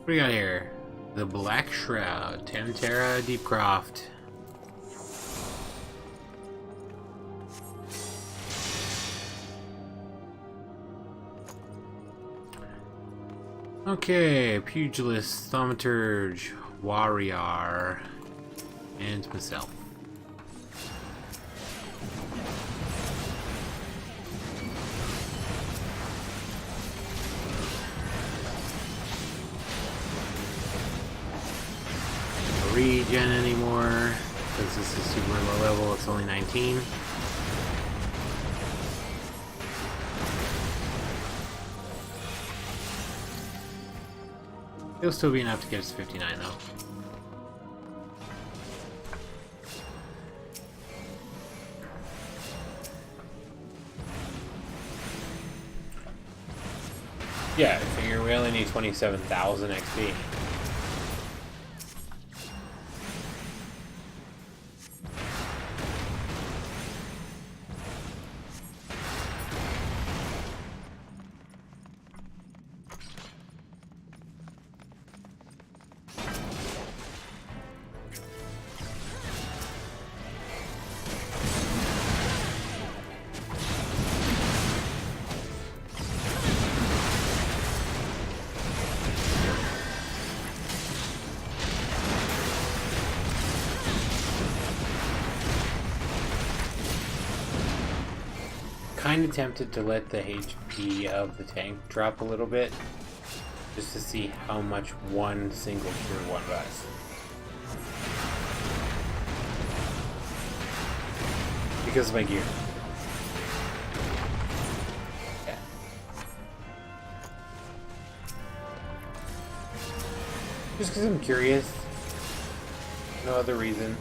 do we got here? The Black Shroud, tam-tara, Deepcroft. Okay, Pugilist, Thaumaturge, Warrior, and myself. No regen anymore, because this is super low level, it's only 19. It'll still be enough to get us to 59 though. Yeah, I figure we only need 27,000 XP. Kind of tempted to let the HP of the tank drop a little bit, just to see how much one single cure one does. Because of my gear. Yeah. Just because I'm curious. No other reason.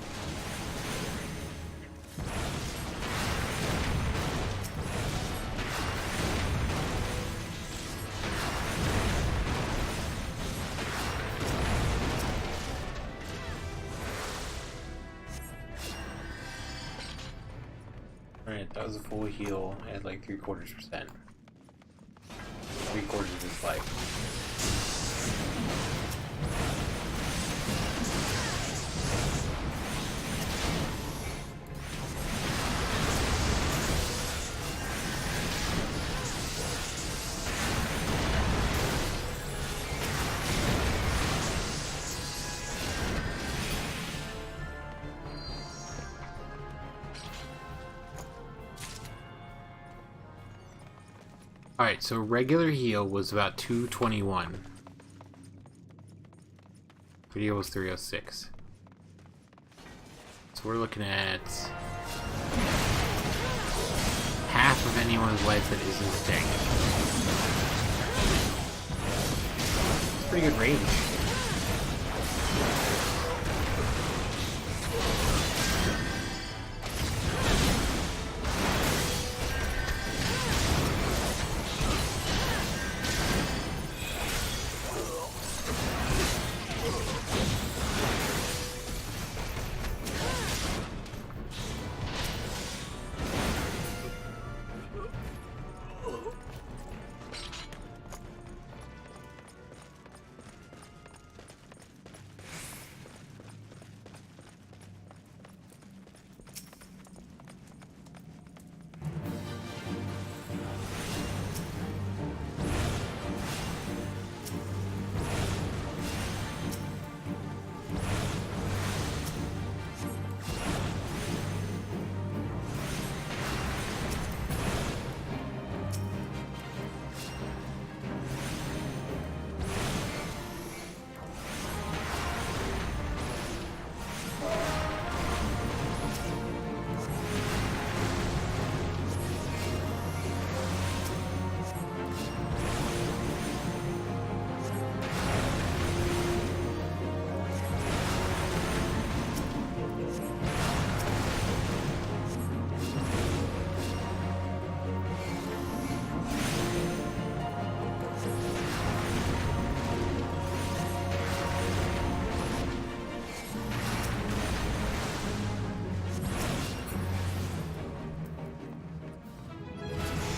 Alright, that was a full heal at like 3/4%. 3/4 of his life. Alright, so regular heal was about 221. Video was 306. So we're looking at half of anyone's life that isn't tank. It's pretty good range.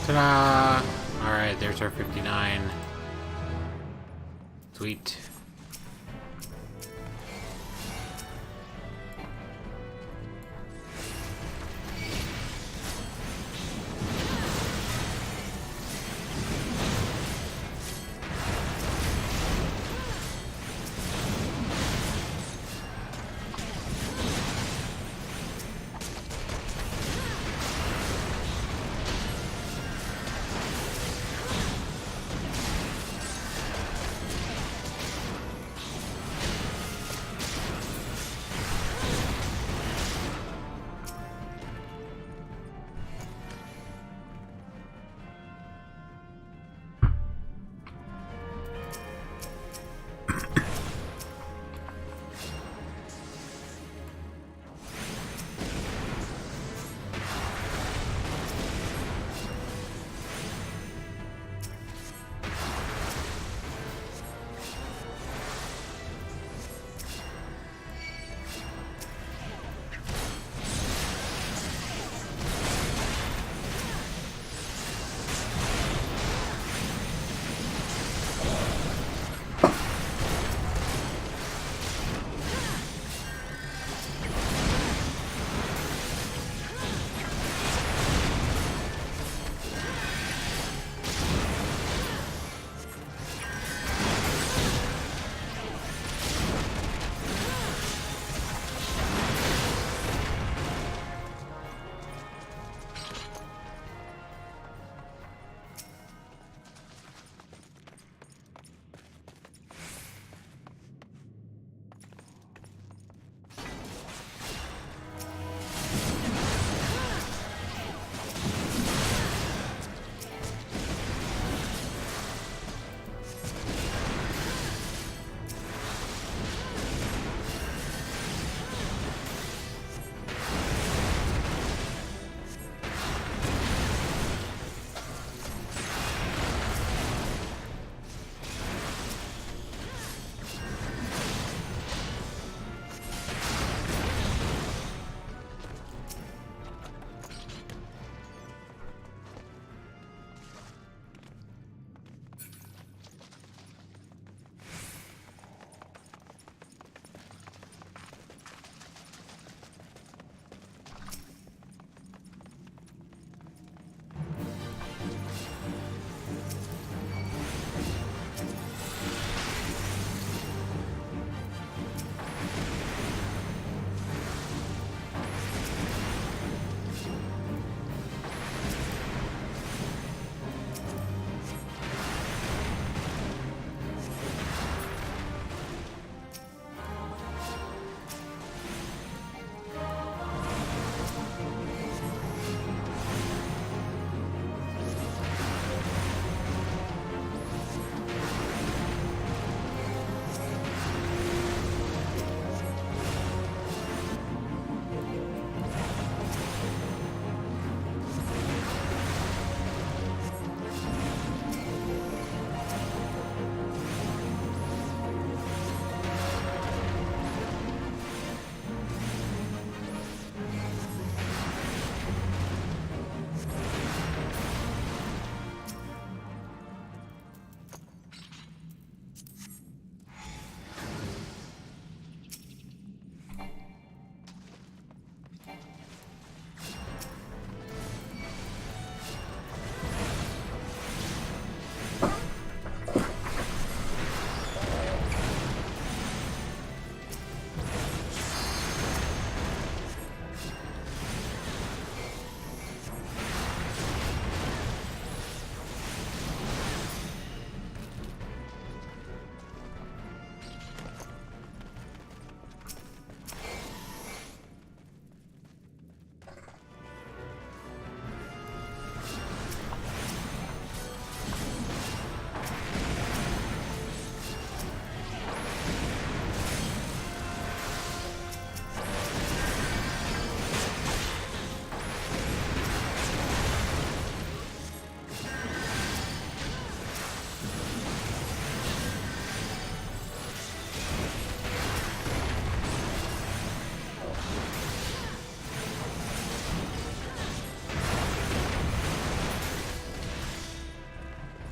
Ta-da! Alright, there's our 59. Sweet.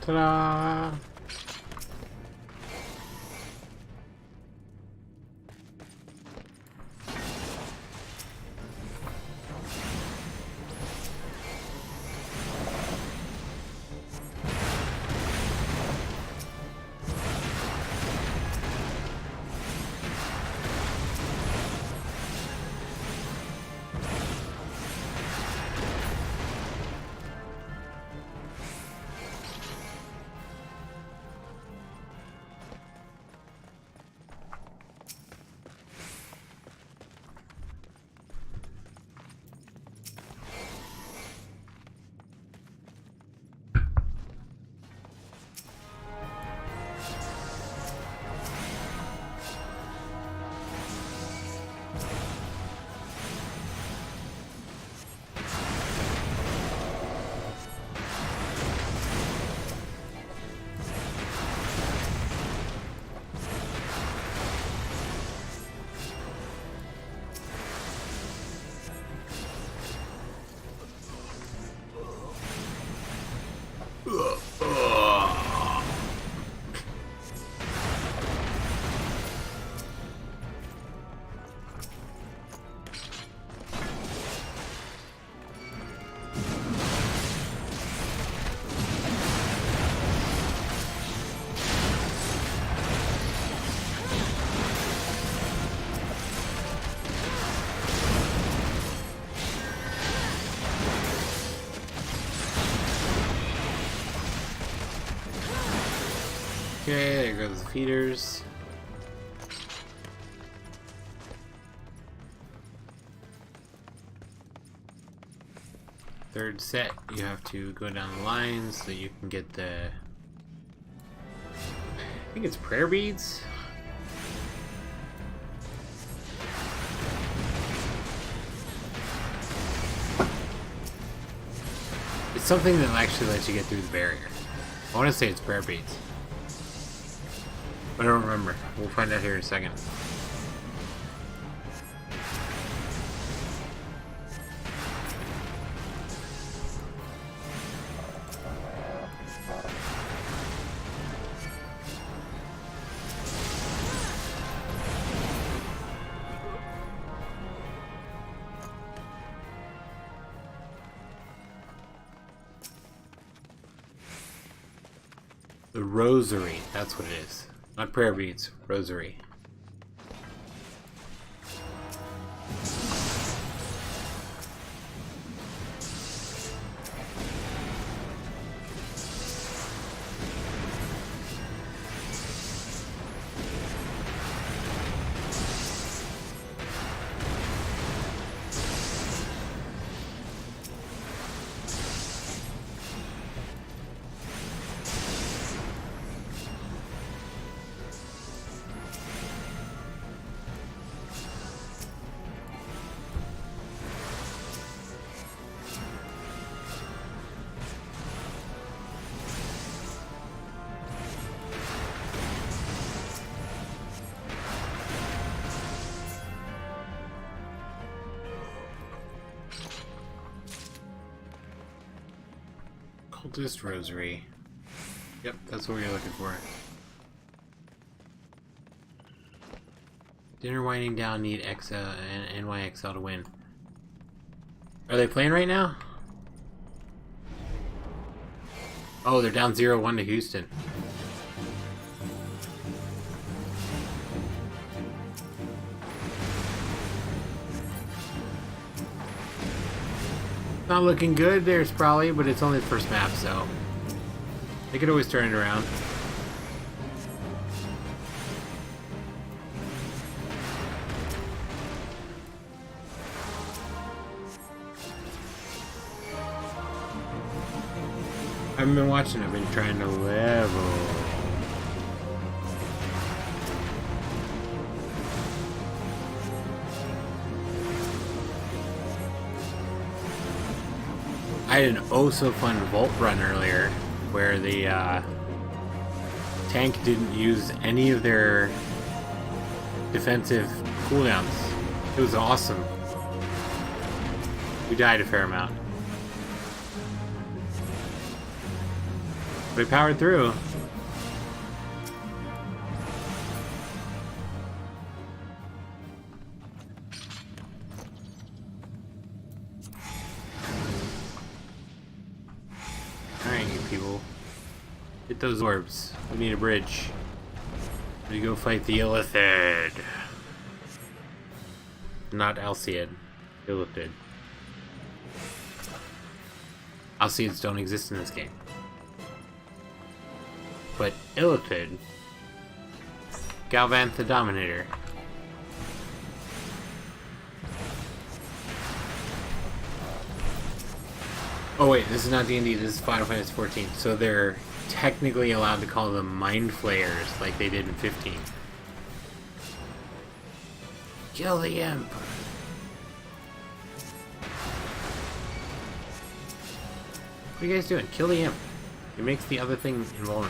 Ta-da! Okay, there goes the feeders. Third set, you have to go down the line so that you can get the... I think it's prayer beads? It's something that actually lets you get through the barrier. I want to say it's prayer beads. I don't remember. We'll find out here in a second. The rosary, that's what it is. Not prayer beads, rosary. Cultist rosary. Yep, that's what we're looking for. Dinner winding down, need XL and NYXL to win. Are they playing right now? Oh, they're down 0-1 to Houston. Not looking good, there's probably, but it's only the first map, so they could always turn it around. I haven't been watching, I've been trying to level. I had an oh-so-fun Volt run earlier, where the tank didn't use any of their defensive cooldowns. It was awesome. We died a fair amount. We powered through. Alright, you people. Hit those orbs. We need a bridge. We go fight the Illithid. Not Alcid. Illithid. Alcids don't exist in this game. But Illithid. Galvanth the Dominator. Oh wait, this is not D&D, this is Final Fantasy 14. So they're technically allowed to call them Mind Flayers like they did in 15. Kill the Imp! What are you guys doing? Kill the Imp. It makes the other thing invulnerable.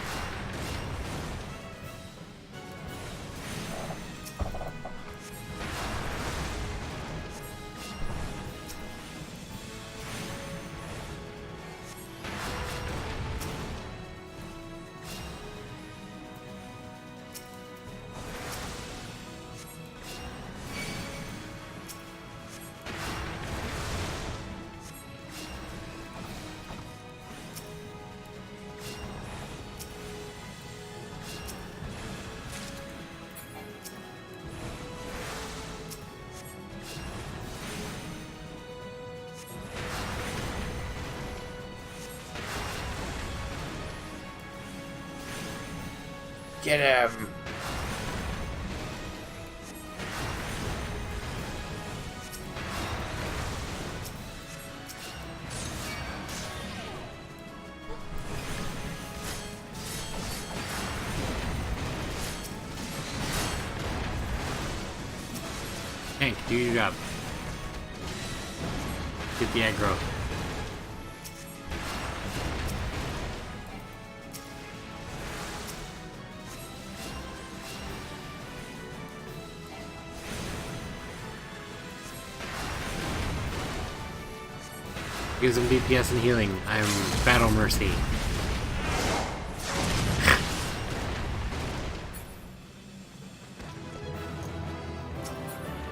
Get him! Hank, do your job. Get the aggro. Give some DPS and healing. I'm Battle Mercy.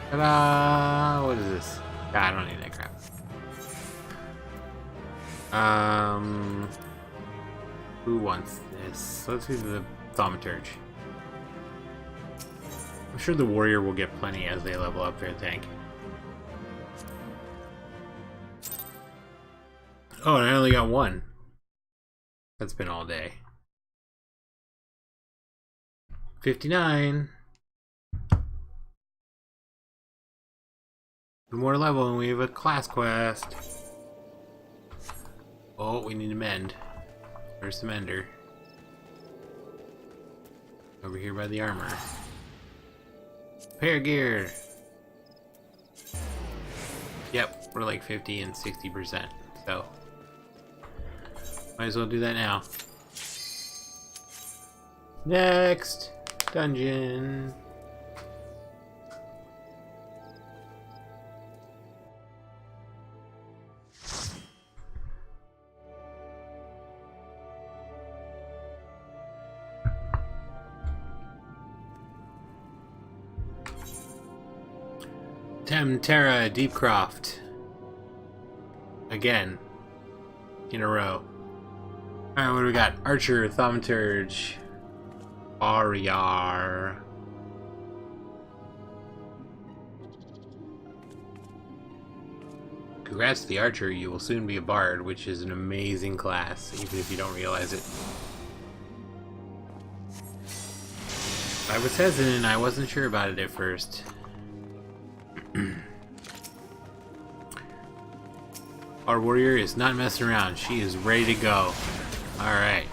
Ta-da! What is this? God, I don't need that crap. Who wants this? Let's do the Thaumaturge. I'm sure the warrior will get plenty as they level up their tank. Oh, and I only got one. That's been all day. 59. One more level and we have a class quest. Oh, we need to mend. Where's the mender? Over here by the armor. Repair gear. Yep, we're like 50 and 60%. So might as well do that now. Next dungeon. Tam-tara, Deepcroft. Again. In a row. Alright, what do we got? Archer, Thaumaturge, Ariar. Congrats to the Archer, you will soon be a Bard, which is an amazing class, even if you don't realize it. I was hesitant, I wasn't sure about it at first. Our warrior is not messing around. She is ready to go. Alright.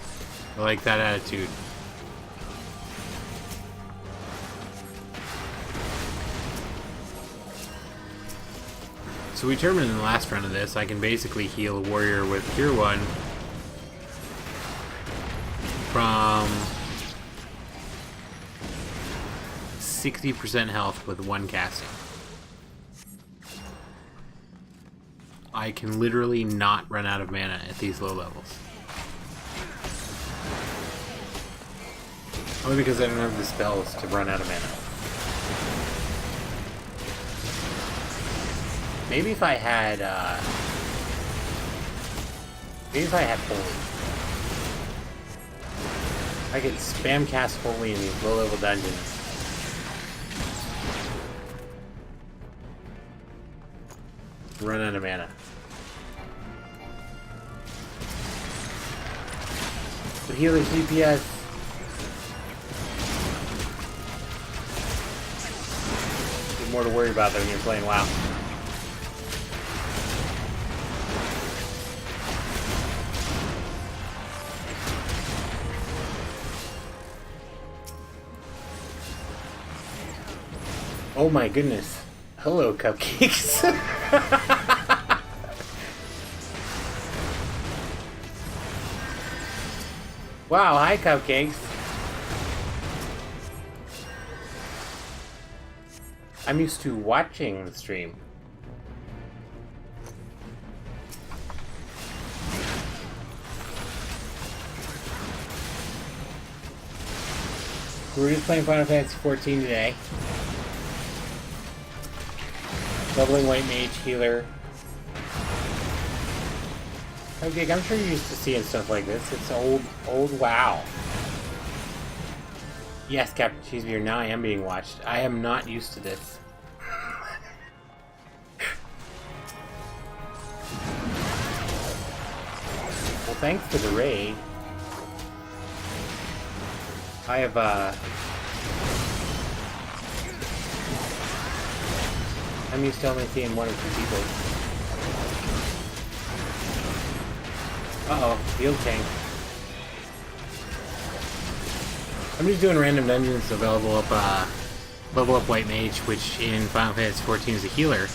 I like that attitude. So we determined in the last run of this, I can basically heal a warrior with Cure 1 from 60% health with one casting. I can literally not run out of mana at these low levels. Only because I don't have the spells to run out of mana. Maybe if I had, Holy. I could spam cast Holy in these low-level dungeons. Run out of mana. The healer's DPS. There's more to worry about than when you're playing WoW. Oh my goodness. Hello, cupcakes. Wow, hi, cupcakes. I'm used to watching the stream. We're just playing Final Fantasy 14 today. Leveling White Mage, Healer. Okay, I'm sure you're used to seeing stuff like this. It's old WoW. Yes, Captain Cheesebeer, now I am being watched. I am not used to this. Well, thanks for the raid. I have, I'm used to only seeing one or two people. Uh-oh, field tank. I'm just doing random dungeons to level up White Mage, which in Final Fantasy 14 is a healer.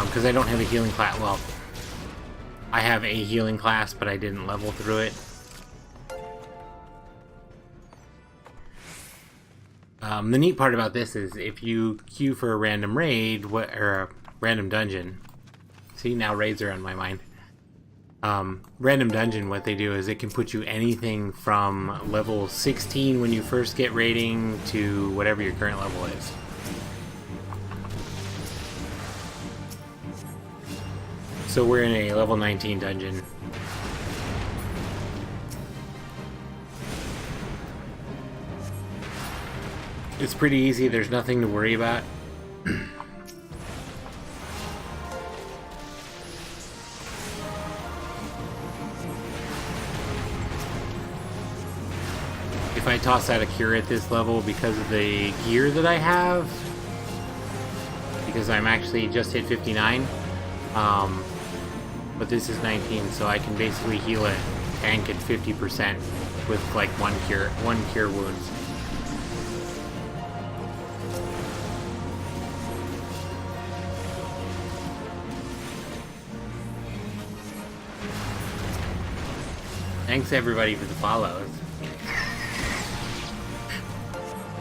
Because I don't have a healing class. Well, I have a healing class, but I didn't level through it. The neat part about this is if you queue for a random raid, or a random dungeon. See, now raids are on my mind. Random dungeon, what they do is it can put you anything from level 16 when you first get raiding to whatever your current level is. So we're in a level 19 dungeon. It's pretty easy, there's nothing to worry about. If I toss out a cure at this level because of the gear that I have, because I'm actually just hit 59, but this is 19, so I can basically heal a tank at 50% with like one cure wounds. Thanks everybody for the follows.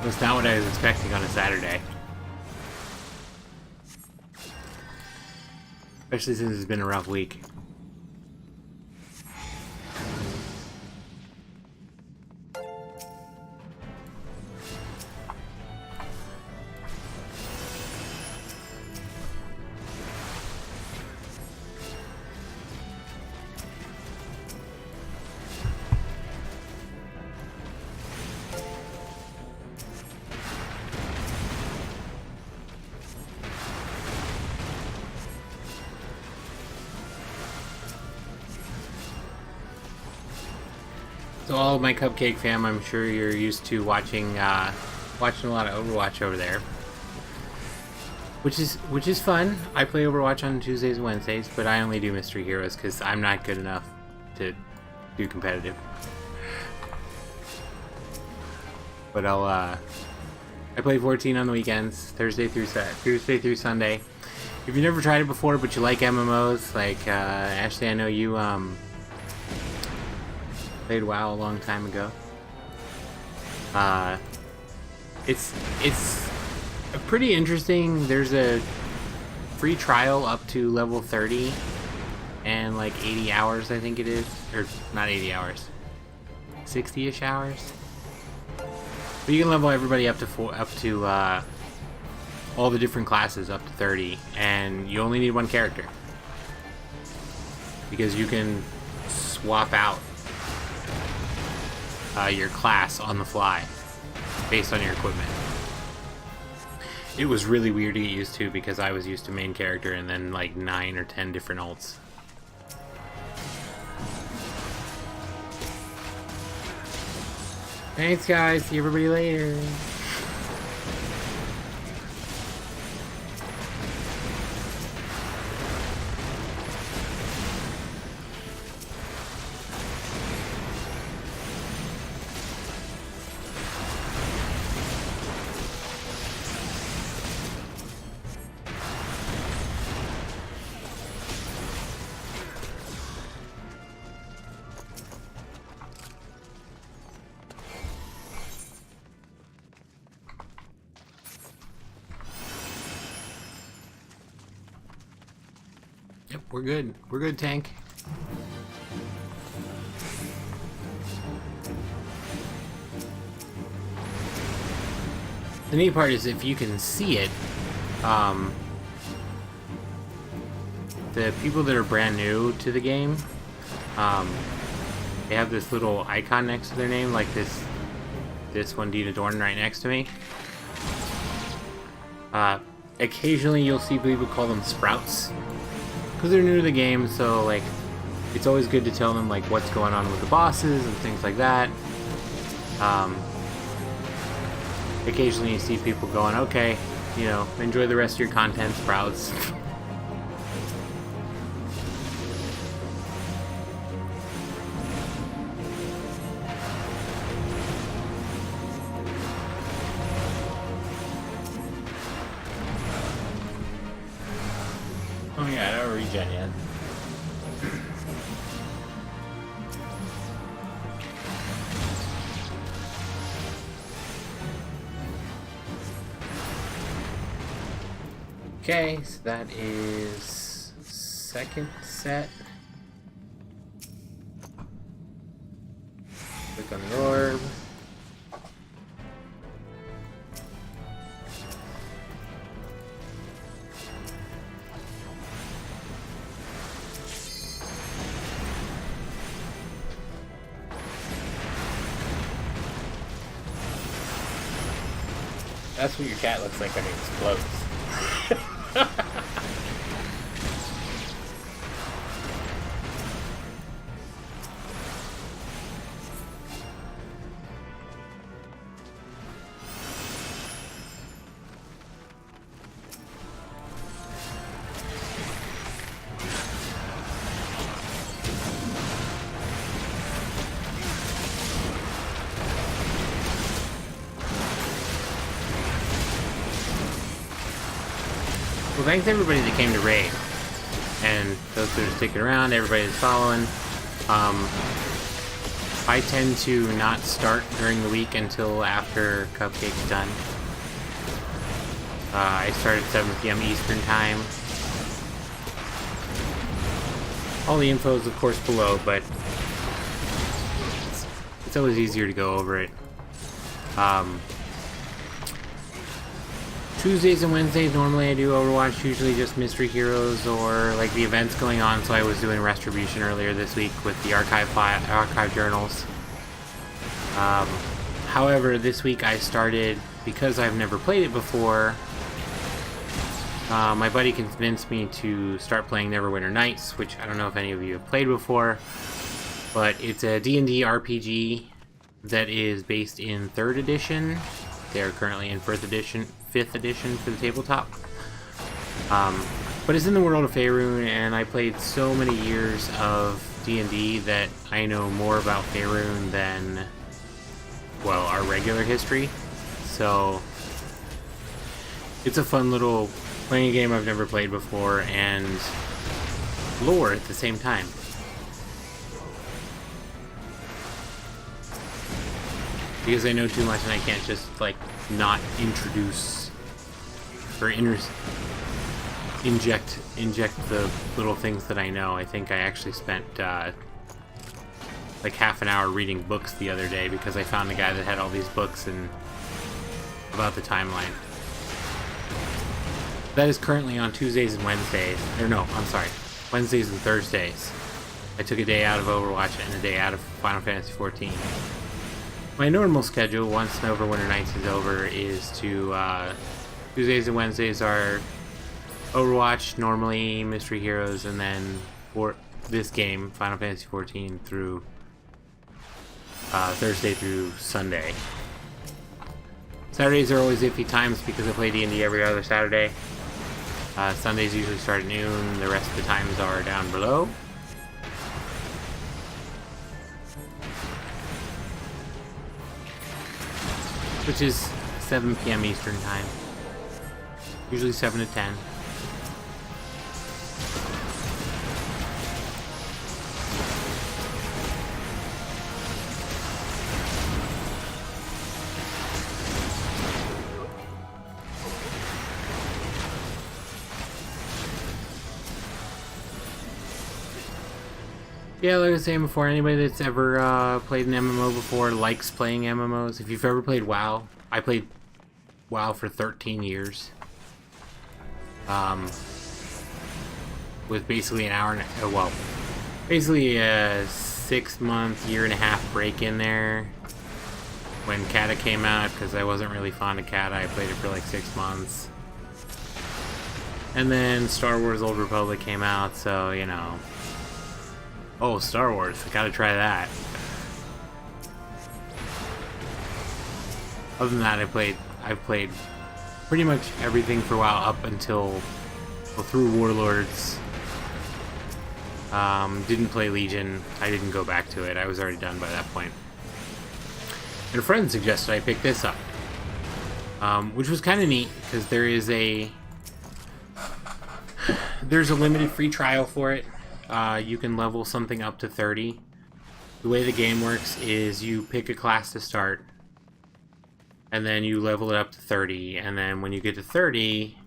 That's not what I was expecting on a Saturday. Especially since it's been a rough week. So all of my Cupcake fam, I'm sure you're used to watching watching a lot of Overwatch over there, which is fun. I play Overwatch on Tuesdays and Wednesdays, but I only do Mystery Heroes because I'm not good enough to do competitive. But I play 14 on the weekends, Thursday through Sunday. If you've never tried it before, but you like MMOs, like Ashley, I know you played WoW a long time ago. It's pretty interesting. There's a free trial up to level 30 and like 80 hours, I think it is, or not 80 hours. 60-ish hours. But you can level everybody up to all the different classes up to 30, and you only need one character. Because you can swap out your class on the fly based on your equipment. It was really weird to get used to because I was used to main character and then like 9 or 10 different ults. Thanks guys, see everybody later. Yep, we're good. We're good, tank. The neat part is if you can see it, the people that are brand new to the game, they have this little icon next to their name, like this one, Dina Dorn, right next to me. Occasionally you'll see people call them sprouts, because they're new to the game, so like it's always good to tell them like what's going on with the bosses and things like that. Occasionally you see people going, okay, you know, enjoy the rest of your content, sprouts. Oh yeah, I don't regen yet. Okay, so that is second set. Click on the orb. That's what your cat looks like when it explodes. Well, thanks everybody that came to raid, and those that are sticking around, everybody that's following. I tend to not start during the week until after Cupcake's done. I start at 7 p.m. Eastern Time. All the info is of course below, but it's always easier to go over it. Tuesdays and Wednesdays, normally I do Overwatch, usually just Mystery Heroes or like the events going on, so I was doing Retribution earlier this week with the archive journals. However, this week I started, because I've never played it before, my buddy convinced me to start playing Neverwinter Nights, which I don't know if any of you have played before, but it's a D&D RPG that is based in 3rd edition. They're currently in 5th edition for the tabletop. But it's in the world of Faerun, and I played so many years of D&D that I know more about Faerun than, well, our regular history. So it's a fun little playing a game I've never played before and lore at the same time. Because I know too much and I can't just like not introduce or inject the little things that I know. I think I actually spent like half an hour reading books the other day because I found a guy that had all these books and about the timeline. That is currently on Tuesdays and Wednesdays. Or no, I'm sorry, Wednesdays and Thursdays. I took a day out of Overwatch and a day out of Final Fantasy XIV. My normal schedule, once Neverwinter Nights is over, is to Tuesdays and Wednesdays are Overwatch, normally Mystery Heroes, and then for this game, Final Fantasy XIV, through Thursday through Sunday. Saturdays are always iffy times because I play D&D every other Saturday. Sundays usually start at noon. The rest of the times are down below. Which is 7 p.m. Eastern time. Usually 7 to 10. Yeah, like I was saying before, anybody that's ever played an MMO before likes playing MMOs. If you've ever played WoW, I played WoW for 13 years. With basically an hour and well, basically a 6-month, year-and-a-half break in there when Kata came out, because I wasn't really fond of Kata. I played it for like 6 months. And then Star Wars Old Republic came out, so, you know. Oh, Star Wars, I gotta try that. Other than that, I've played pretty much everything for a while up until, well, through Warlords. Didn't play Legion. I didn't go back to it. I was already done by that point. And a friend suggested I pick this up, which was kind of neat because there's a limited free trial for it. You can level something up to 30. The way the game works is you pick a class to start, and then you level it up to 30, and then when you get to 30,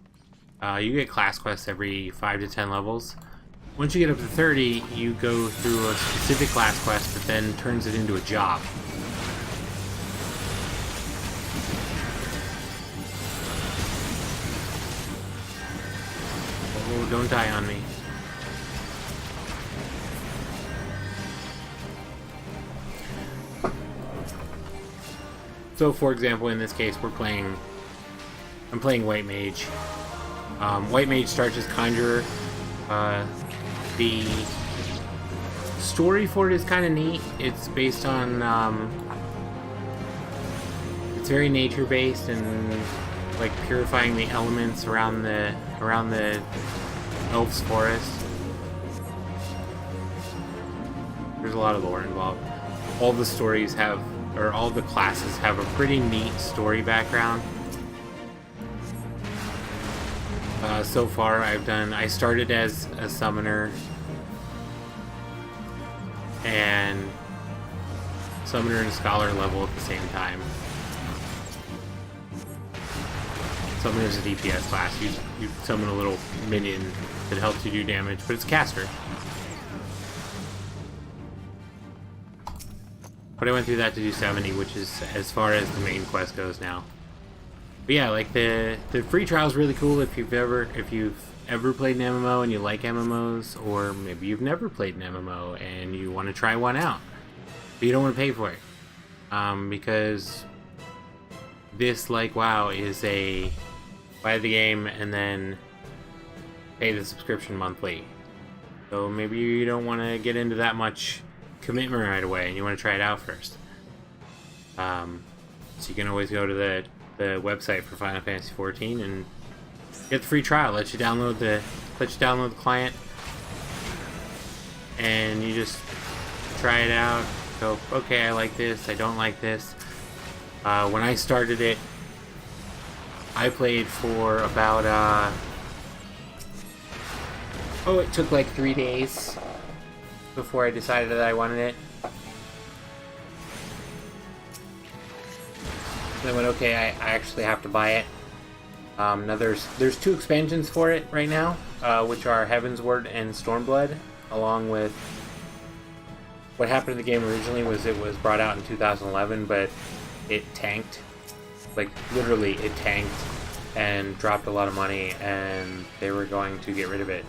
you get class quests every 5 to 10 levels. Once you get up to 30, you go through a specific class quest that then turns it into a job. Oh, don't die on me. So, for example, in this case, I'm playing White Mage. White Mage starts as Conjurer. The story for it is kind of neat. It's based on, it's very nature-based and like purifying the elements around the Elf's Forest. There's a lot of lore involved. All the stories have, or all the classes have, a pretty neat story background. So far I started as a summoner, and scholar level at the same time. Summoner is a DPS class. You summon a little minion that helps you do damage, but it's caster. But I went through that to do 70, which is as far as the main quest goes now. But yeah, like the free trial is really cool if you've ever played an MMO and you like MMOs, or maybe you've never played an MMO and you want to try one out, but you don't want to pay for it, because this, like WoW, is a buy the game and then pay the subscription monthly. So maybe you don't want to get into that much commitment right away and you want to try it out first. So you can always go to the website for Final Fantasy XIV and get the free trial. Let you download the client, and you just try it out. Go, okay, I like this, I don't like this. When I started it, I played for about it took like 3 days before I decided that I wanted it. Then I went, okay, I actually have to buy it. Now there's 2 expansions for it right now, which are Heaven's Word and Stormblood, along with what happened to the game originally was it was brought out in 2011, but it tanked. Like, literally, it tanked and dropped a lot of money, and they were going to get rid of it.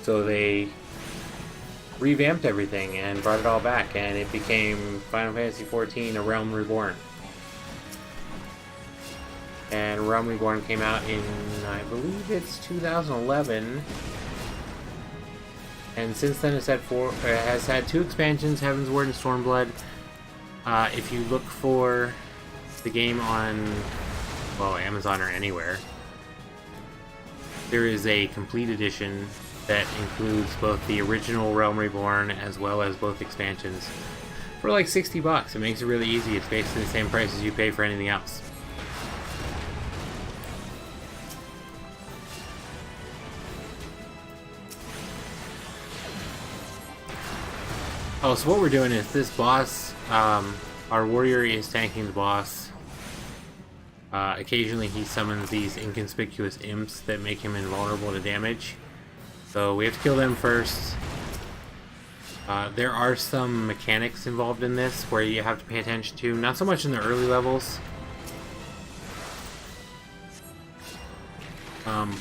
So they revamped everything and brought it all back, and it became Final Fantasy XIV: A Realm Reborn. And Realm Reborn came out in, I believe it's 2011. And since then, it has had 2 expansions, Heaven's Word and Stormblood. If you look for the game on, well, Amazon or anywhere, there is a complete edition that includes both the original Realm Reborn as well as both expansions for like $60. It makes it really easy. It's basically the same price as you pay for anything else. Oh, so what we're doing is this boss, our warrior is tanking the boss. Occasionally he summons these inconspicuous imps that make him invulnerable to damage. So we have to kill them first. There are some mechanics involved in this where you have to pay attention to, not so much in the early levels.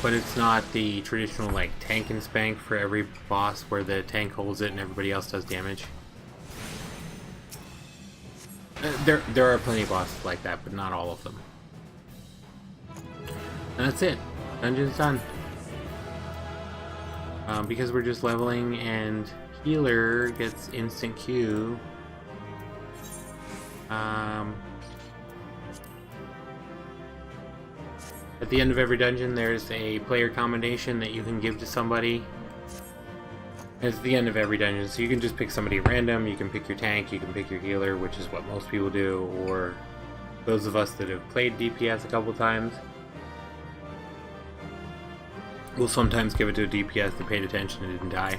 But it's not the traditional like tank and spank for every boss where the tank holds it and everybody else does damage. There are plenty of bosses like that, but not all of them. And that's it. Dungeon's done. Because we're just leveling and healer gets instant Q. At the end of every dungeon, there's a player commendation that you can give to somebody. It's the end of every dungeon, so you can just pick somebody random. You can pick your tank, you can pick your healer, which is what most people do, or those of us that have played DPS a couple times. We'll sometimes give it to a DPS that paid attention and didn't die.